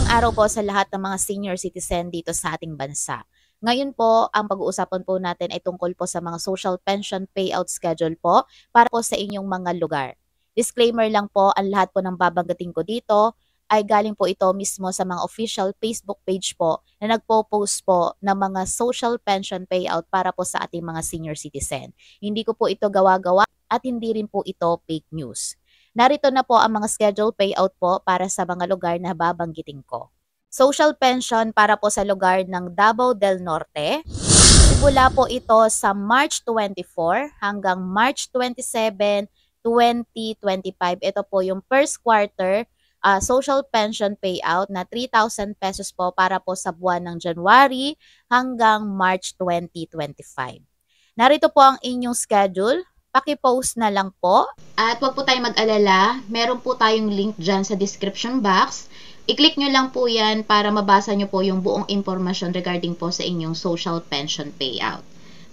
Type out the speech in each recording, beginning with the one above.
araw po sa lahat ng mga senior citizen dito sa ating bansa. Ngayon po, ang pag-uusapan po natin ay tungkol po sa mga social pension payout schedule po para po sa inyong mga lugar. Disclaimer lang po, ang lahat po ng babanggitin ko dito ay galing po ito mismo sa mga official Facebook page po na nagpo-post po ng mga social pension payout para po sa ating mga senior citizen. Hindi ko po ito gawa-gawa at hindi rin po ito fake news. Narito na po ang mga schedule payout po para sa mga lugar na babanggitin ko. Social pension para po sa lugar ng Davao del Norte. Simula po ito sa March 24 hanggang March 27, 2025. Ito po yung first quarter social pension payout na 3,000 pesos po para po sa buwan ng January hanggang March 2025. Narito po ang inyong schedule. Paki-post na lang po. At huwag po tayong mag-alala, meron po tayong link dyan sa description box. I-click nyo lang po yan para mabasa nyo po yung buong impormasyon regarding po sa inyong social pension payout.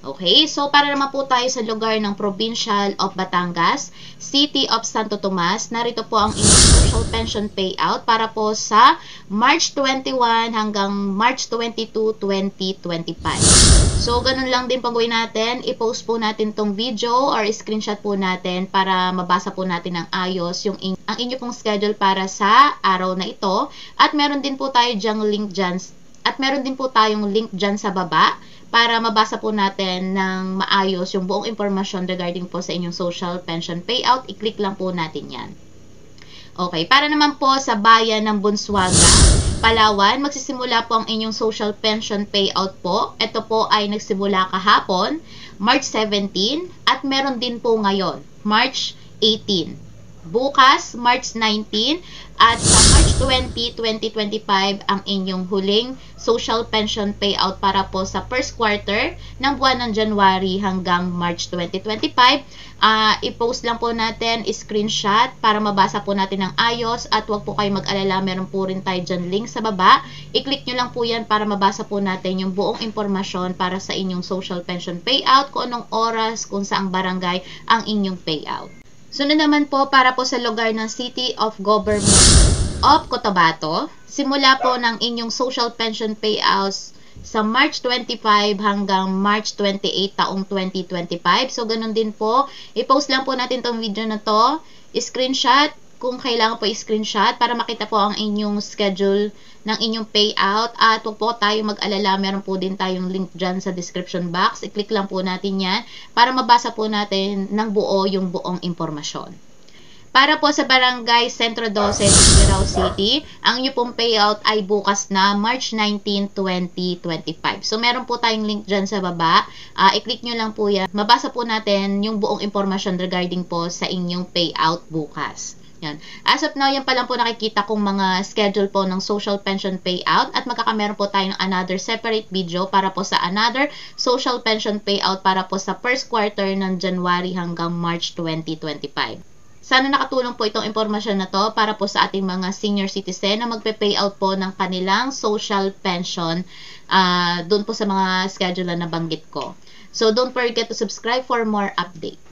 Okay, so para naman po tayo sa lugar ng Provincial of Batangas, City of Santo Tomas, narito po ang inyong social pension payout para po sa March 21 hanggang March 22, 2025. So, ganun lang din pag-gawin natin. I-post po natin tong video or screenshot po natin para mabasa po natin ng ayos ang inyo pong schedule para sa araw na ito. At meron din po tayo dyang link dyan. At meron din po tayong link dyan sa baba para mabasa po natin ng maayos yung buong impormasyon regarding po sa inyong social pension payout. I-click lang po natin yan. Okay, para naman po sa bayan ng Bunswaga, Palawan, magsisimula po ang inyong social pension payout po. Ito po ay nagsimula kahapon, March 17, at meron din po ngayon, March 18. Bukas, March 19, at sa March 20, 2025, ang inyong huling social pension payout para po sa first quarter ng buwan ng January hanggang March 2025. I-post lang po natin, screenshot para mabasa po natin ng ayos at huwag po kayo mag-alala, meron po rin tayo dyan link sa baba. I-click nyo lang po yan para mabasa po natin yung buong impormasyon para sa inyong social pension payout, kung anong oras, kung saang barangay ang inyong payout. Sunod naman po para po sa lugar ng City of Government of Cotabato, simula po ng inyong social pension payouts sa March 25 hanggang March 28 taong 2025. So, ganun din po. I-post lang po natin tong video na to. Screenshot kung kailangan po i-screenshot para makita po ang inyong schedule ng inyong payout. At huwag po tayo mag-alala, meron po din tayong link dyan sa description box. I-click lang po natin yan para mabasa po natin ng buo yung buong impormasyon. Para po sa Barangay Centro 12, Tugigaraw City, ang inyo pong payout ay bukas na March 19, 2025. So, meron po tayong link dyan sa baba. I-click nyo lang po yan. Mabasa po natin yung buong impormasyon regarding po sa inyong payout bukas. Yan. As of now, yan pa lang po nakikita kong mga schedule po ng social pension payout at magkakameron po tayo ng another separate video para po sa another social pension payout para po sa first quarter ng January hanggang March 2025. Sana nakatulong po itong impormasyon na to para po sa ating mga senior citizen na magpe-payout po ng kanilang social pension doon po sa mga schedule na nabanggit ko. So, don't forget to subscribe for more update.